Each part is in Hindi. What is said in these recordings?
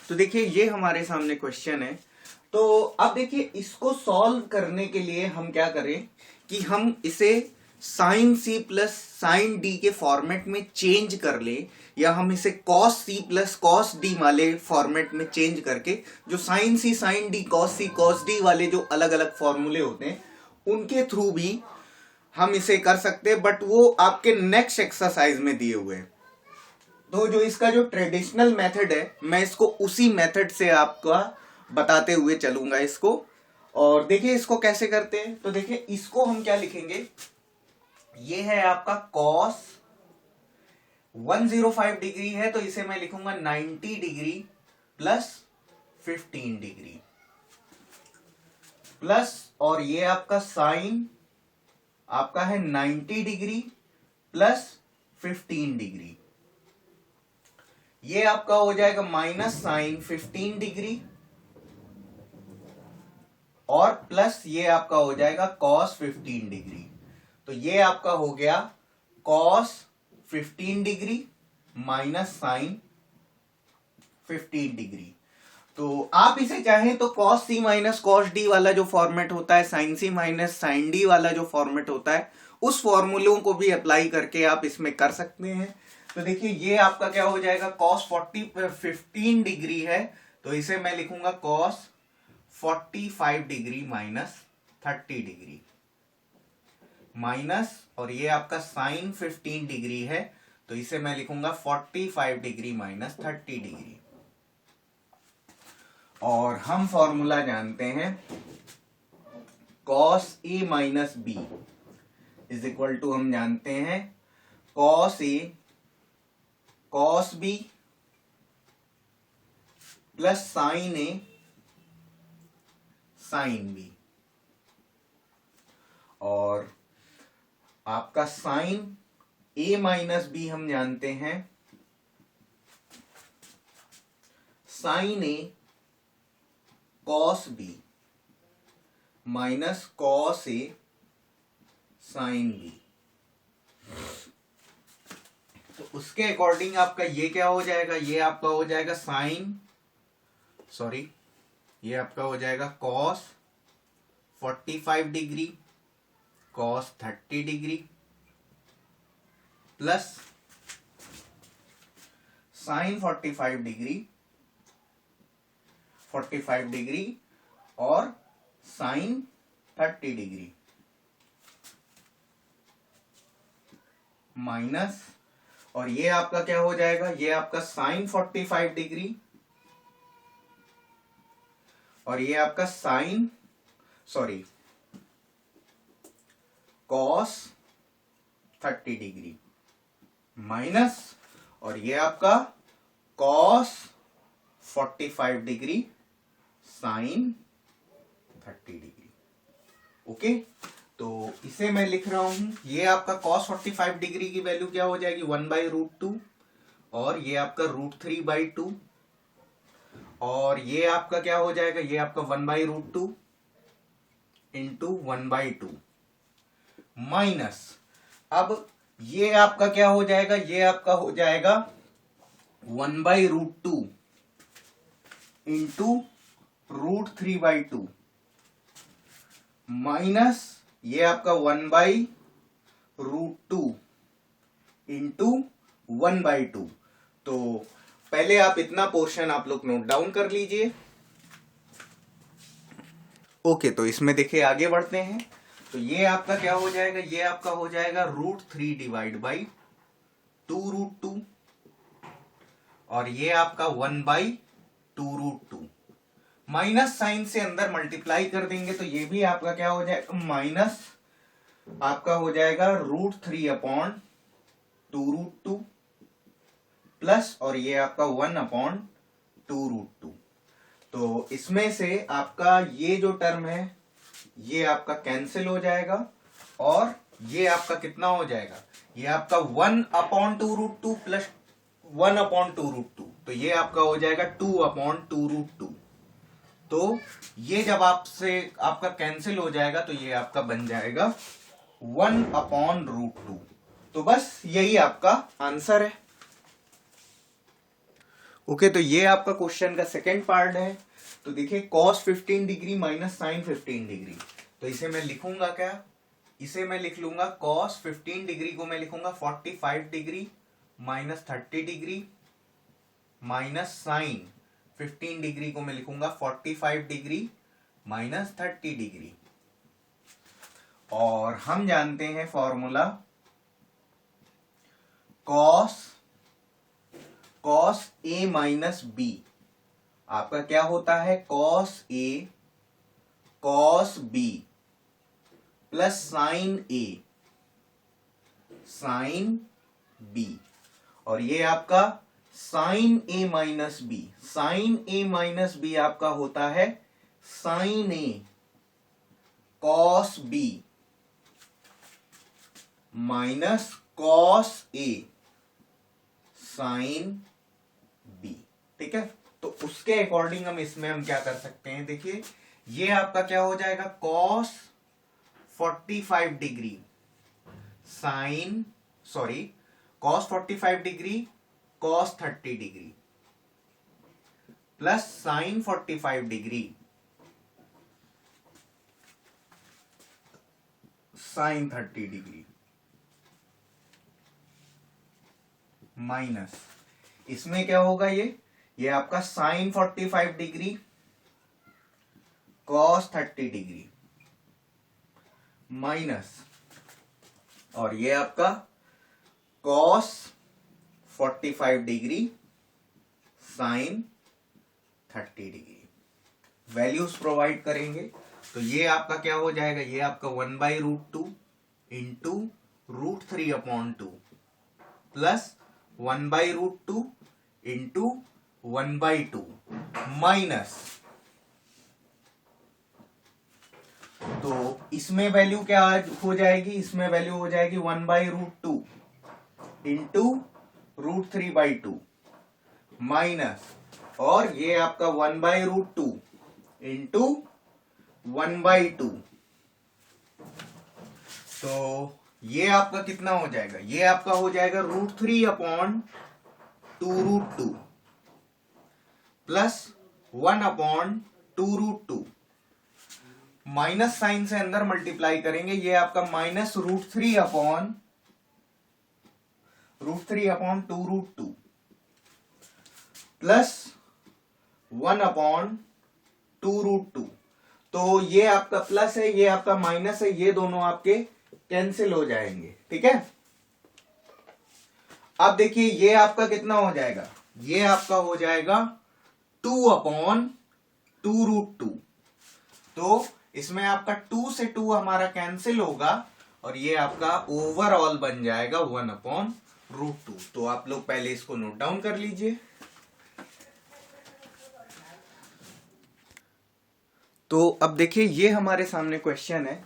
तो देखिए ये हमारे सामने क्वेश्चन है। तो अब देखिए इसको सॉल्व करने के लिए हम क्या करें कि हम इसे sine C plus sine D के फॉर्मेट में चेंज कर ले, या हम इसे cos C plus cos D वाले फॉर्मेट में चेंज करके जो sine C sine D cos C cos D वाले जो अलग अलग फॉर्मूले होते हैं उनके थ्रू भी हम इसे कर सकते हैं, बट वो आपके नेक्स्ट एक्सरसाइज में दिए हुए हैं। तो जो इसका जो ट्रेडिशनल मेथड है मैं इसको उसी मेथड से आपका बताते हुए चलूंगा इसको। और देखिए इसको कैसे करते हैं। तो देखिए इसको हम क्या लिखेंगे, ये है आपका कॉस 105 डिग्री है तो इसे मैं लिखूंगा 90 डिग्री प्लस 15 डिग्री प्लस, और ये आपका साइन आपका है 90 डिग्री प्लस 15 डिग्री, ये आपका हो जाएगा माइनस साइन 15 डिग्री और प्लस ये आपका हो जाएगा कॉस 15 डिग्री। तो ये आपका हो गया cos 15 degree minus sine 15 degree. तो आप इसे चाहें तो cos C minus cos D वाला जो फॉर्मेट होता है, sine C minus sine D वाला जो फॉर्मेट होता है, उस फॉर्मूलों को भी अप्लाई करके आप इसमें कर सकते हैं। तो देखिए ये आपका क्या हो जाएगा, कॉस 15 डिग्री है तो इसे मैं लिखूंगा cos 45 degree minus 30 degree minus, और ये आपका साइन 15 डिग्री है तो इसे मैं लिखूंगा 45 डिग्री माइनस 30 डिग्री। और हम फॉर्मूला जानते हैं cos A minus B is equal to, हम जानते हैं cos A cos B plus sine A sine B, और आपका साइन ए माइनस बी हम जानते हैं sine A cos B minus cos A sine B. तो उसके अकॉर्डिंग आपका ये क्या हो जाएगा, ये आपका हो जाएगा ये आपका हो जाएगा cos 45 degree cos 30 degree plus sine 45 degree और साइन 30 डिग्री माइनस, और ये आपका क्या हो जाएगा, ये आपका साइन 45 डिग्री और ये आपका कॉस 30 डिग्री माइनस, और ये आपका cos 45 degree sine 30 degree. Okay, तो इसे मैं लिख रहा हूं, ये आपका cos 45 डिग्री की वैल्यू क्या हो जाएगी 1/√2, और ये आपका √3/2, और ये आपका क्या हो जाएगा, ये आपका 1/√2 इंटू 1/2 माइनस, अब ये आपका क्या हो जाएगा, ये आपका हो जाएगा 1/√2 इंटू √3/2 माइनस ये आपका 1/√2 इंटू 1/2। तो पहले आप इतना पोर्शन आप लोग नोट डाउन कर लीजिए। ओके, तो इसमें देखिए आगे बढ़ते हैं। तो ये आपका क्या हो जाएगा, ये आपका हो जाएगा √3 डिवाइड बाई 2√2, और ये आपका 1/2√2 माइनस साइन से अंदर मल्टीप्लाई कर देंगे तो ये भी आपका क्या हो जाएगा, माइनस आपका हो जाएगा √3/2√2 प्लस, और ये आपका 1/2√2। तो इसमें से आपका ये जो टर्म है ये आपका कैंसिल हो जाएगा, और ये आपका कितना हो जाएगा, ये आपका 1/2√2 प्लस 1/2√2, तो ये आपका हो जाएगा 2/2√2। तो ये जब आपसे आपका कैंसिल हो जाएगा तो ये आपका बन जाएगा 1/√2। तो बस यही आपका आंसर है। ओके, तो ये आपका क्वेश्चन का सेकेंड पार्ट है। तो देखिए cos 15 degree minus sine 15 degree, तो इसे मैं लिखूंगा क्या, इसे मैं लिख लूंगा cos 15 डिग्री को मैं लिखूंगा 45 degree minus 30 degree minus sine 15 degree को मैं लिखूंगा 45 डिग्री माइनस 30 डिग्री। और हम जानते हैं formula cos a minus b, आपका क्या होता है cos a cos b plus sine b, और ये आपका sine a minus b, sine a minus b आपका होता है sine a cos b minus cos a sine b। ठीक है, तो उसके अकॉर्डिंग हम क्या कर सकते हैं, देखिए ये आपका क्या हो जाएगा cos 45 degree cos 45 degree cos 30 degree plus sine 45 degree sine 30 degree minus, इसमें क्या होगा ये आपका sine 45 degree cos 30 degree minus, और ये आपका cos 45 degree sine 30 degree. Values provide करेंगे तो ये आपका क्या हो जाएगा, ये आपका 1/√2 इंटू √3/2 प्लस 1/√2 इंटू 1/2 माइनस, तो इसमें वैल्यू क्या हो जाएगी, इसमें वैल्यू हो जाएगी 1/√2 इंटू √3/2 माइनस, और ये आपका 1/√2 इंटू 1/2, तो ये आपका कितना हो जाएगा, ये आपका हो जाएगा √3/2√2 प्लस 1/2√2, माइनस साइन से अंदर मल्टीप्लाई करेंगे, ये आपका माइनस √3/2√2 प्लस 1/2√2, तो ये आपका प्लस है, ये आपका माइनस है, ये दोनों आपके कैंसिल हो जाएंगे। ठीक है, अब देखिए ये आपका कितना हो जाएगा, ये आपका हो जाएगा 2/2√2, तो इसमें आपका 2 से 2 हमारा कैंसिल होगा, और ये आपका ओवरऑल बन जाएगा 1/√2। तो आप लोग पहले इसको नोट डाउन कर लीजिए। तो अब देखिए ये हमारे सामने क्वेश्चन है,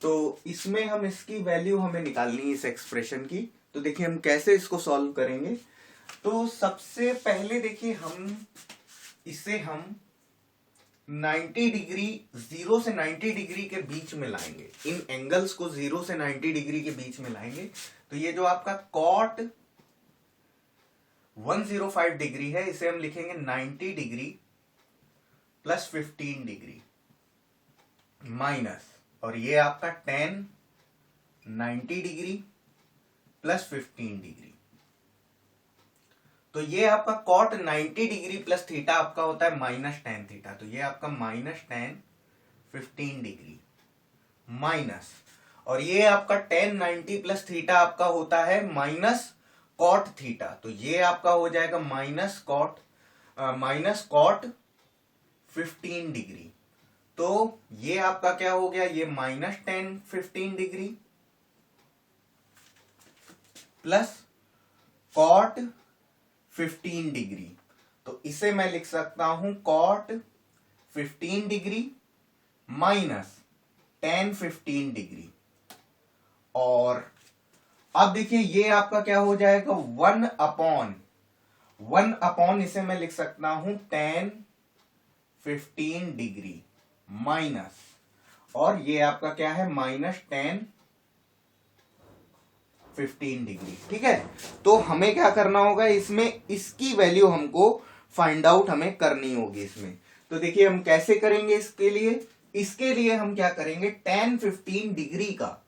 तो इसमें हम इसकी वैल्यू हमें निकालनी है इस एक्सप्रेशन की। तो देखिए हम कैसे इसको सॉल्व करेंगे। तो सबसे पहले देखिए इसे हम 90 डिग्री 0 से 90 डिग्री के बीच में लाएंगे, इन एंगल्स को 0 से 90 डिग्री के बीच में लाएंगे। तो ये जो आपका cot 105 डिग्री है, इसे हम लिखेंगे 90 डिग्री प्लस 15 डिग्री माइनस, और ये आपका tan 90 डिग्री प्लस 15 डिग्री। तो ये आपका cot 90 डिग्री प्लस थीटा आपका होता है माइनस tan थीटा, तो ये आपका माइनस tan 15 डिग्री माइनस, और ये आपका tan 90 प्लस थीटा आपका होता है माइनस cot थीटा, तो ये आपका हो जाएगा माइनस cot 15 डिग्री। तो ये आपका क्या हो गया, ये minus tan 15 degree plus cot 15 degree, तो इसे मैं लिख सकता हूं cot 15 degree minus tan 15 degree. और अब देखिए ये आपका क्या हो जाएगा 1/1 इसे मैं लिख सकता हूं tan 15 डिग्री माइनस, और ये आपका क्या है माइनस tan 15 डिग्री। ठीक है, तो हमें क्या करना होगा, इसमें इसकी वैल्यू हमको फाइंड आउट हमें करनी होगी इसमें। तो देखिए हम कैसे करेंगे इसके लिए हम क्या करेंगे, tan 15 डिग्री का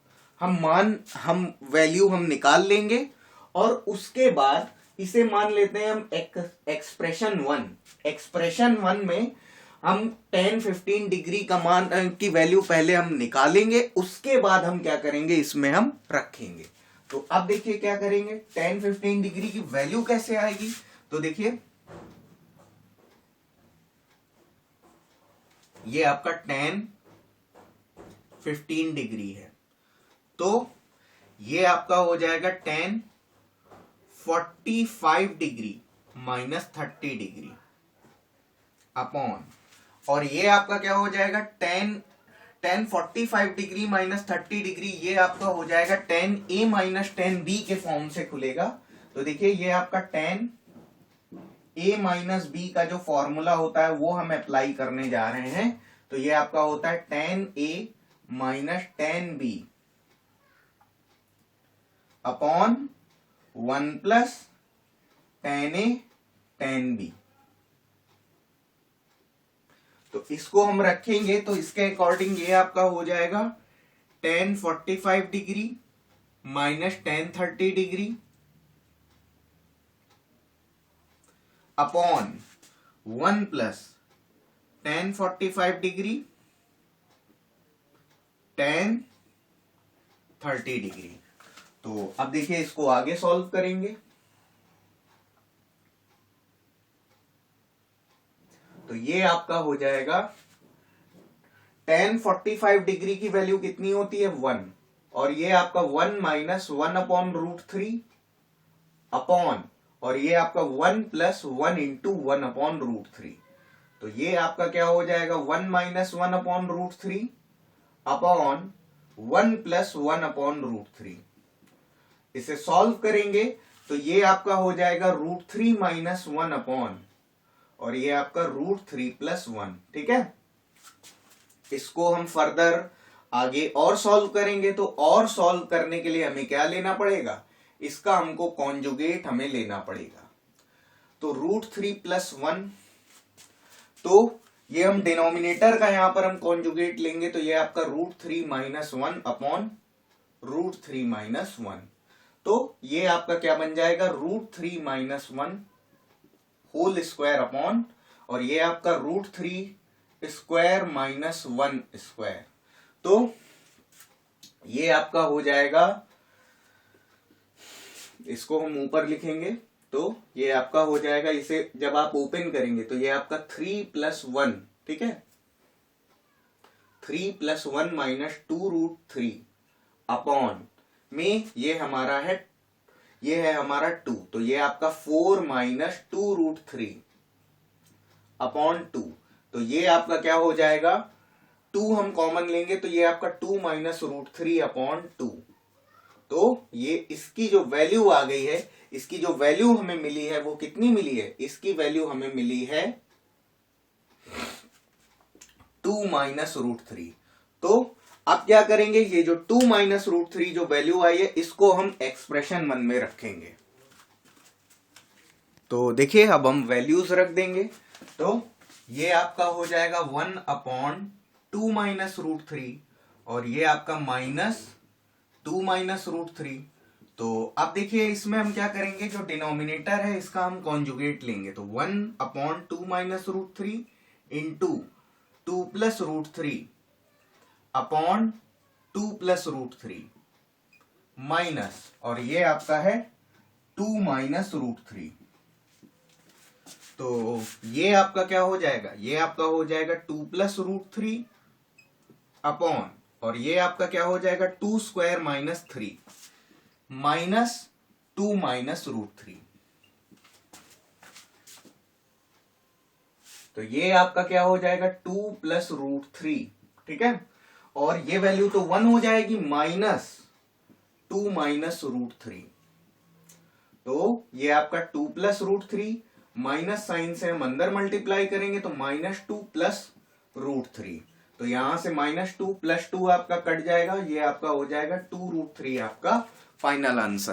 हम वैल्यू हम निकाल लेंगे और उसके बाद इसे मान लेते हैं हम एक्सप्रेशन वन में हम tan 15 डिग्री का मान की वैल्यू पहले हम निकालेंगे, उसके बाद हम क्या करेंगे इसमें हम रखेंगे। तो अब देखिए क्या करेंगे, tan 15 डिग्री की वैल्यू कैसे आएगी। तो देखिए ये आपका tan 15 डिग्री है, तो ये आपका हो जाएगा tan 45 degree minus 30 degree upon, और ये आपका क्या हो जाएगा tan 45 डिग्री माइनस 30 डिग्री, ये आपका हो जाएगा tan a minus tan b के फॉर्म से खुलेगा। तो देखिए ये आपका tan a माइनस b का जो फॉर्मूला होता है वो हम अप्लाई करने जा रहे हैं। तो ये आपका होता है tan a minus tan b upon 1 plus tan a tan b। तो इसको हम रखेंगे तो इसके अकॉर्डिंग ये आपका हो जाएगा tan 45 degree minus tan 30 degree upon 1 plus tan 45 degree tan 30 degree. तो अब देखिए इसको आगे सॉल्व करेंगे। तो ये आपका हो जाएगा tan 45 डिग्री की वैल्यू कितनी होती है 1, और ये आपका 1 माइनस 1 अपॉन √3 अपॉन, और ये आपका 1 प्लस 1 इंटू 1 अपॉन √3। तो ये आपका क्या हो जाएगा 1 minus 1 upon √3 upon 1 plus 1 upon √3। इसे सॉल्व करेंगे तो ये आपका हो जाएगा √3 माइनस 1 अपॉन, और ये आपका √3 प्लस 1। ठीक है, इसको हम फर्दर आगे और सॉल्व करेंगे। तो और सॉल्व करने के लिए हमें क्या लेना पड़ेगा, इसका हमको कॉन्जुगेट हमें लेना पड़ेगा। तो √3 प्लस 1, तो ये हम डिनोमिनेटर का यहां पर हम कॉन्जुगेट लेंगे। तो ये आपका √3 माइनस 1 अपॉन √3 माइनस 1। तो ये आपका क्या बन जाएगा √3 माइनस 1 होल स्क्वायर अपॉन, और ये आपका √3 स्क्वायर माइनस 1 स्क्वायर। तो ये आपका हो जाएगा, इसको हम ऊपर लिखेंगे तो ये आपका हो जाएगा, इसे जब आप ओपन करेंगे तो ये आपका 3 प्लस 1, ठीक है, 3 प्लस 1 माइनस 2√3 अपॉन में ये हमारा है, ये है हमारा 2। तो ये आपका 4 माइनस 2√3 अपॉन 2। तो ये आपका क्या हो जाएगा, 2 हम कॉमन लेंगे तो ये आपका 2 माइनस √3 अपॉन 2। तो ये इसकी जो वैल्यू आ गई है, इसकी जो वैल्यू हमें मिली है वो कितनी मिली है, इसकी वैल्यू हमें मिली है 2 माइनस √3। तो अब क्या करेंगे, ये जो 2 माइनस √3 जो वैल्यू आई है इसको हम एक्सप्रेशन 1 में रखेंगे। तो देखिए अब हम वैल्यूज रख देंगे। तो ये आपका हो जाएगा 1 अपॉन 2 माइनस √3, और ये आपका माइनस 2 माइनस √3। तो अब देखिए इसमें हम क्या करेंगे, जो डिनोमिनेटर है इसका हम कॉन्जुगेट लेंगे। तो 1 upon 2 minus √3 into 2 plus √3 upon 2 plus √3 minus, और ये आपका है 2 माइनस √3। तो ये आपका क्या हो जाएगा, ये आपका हो जाएगा 2 प्लस √3 अपॉन, और ये आपका क्या हो जाएगा 2 स्क्वायर माइनस 3 माइनस 2 माइनस √3। तो ये आपका क्या हो जाएगा 2 प्लस √3, ठीक है, और ये वैल्यू तो 1 हो जाएगी माइनस 2 माइनस √3। तो ये आपका 2 प्लस √3 माइनस साइन से हम अंदर मल्टीप्लाई करेंगे तो -2 प्लस √3। तो यहां से -2 प्लस 2 आपका कट जाएगा, ये आपका हो जाएगा 2√3 आपका फाइनल आंसर।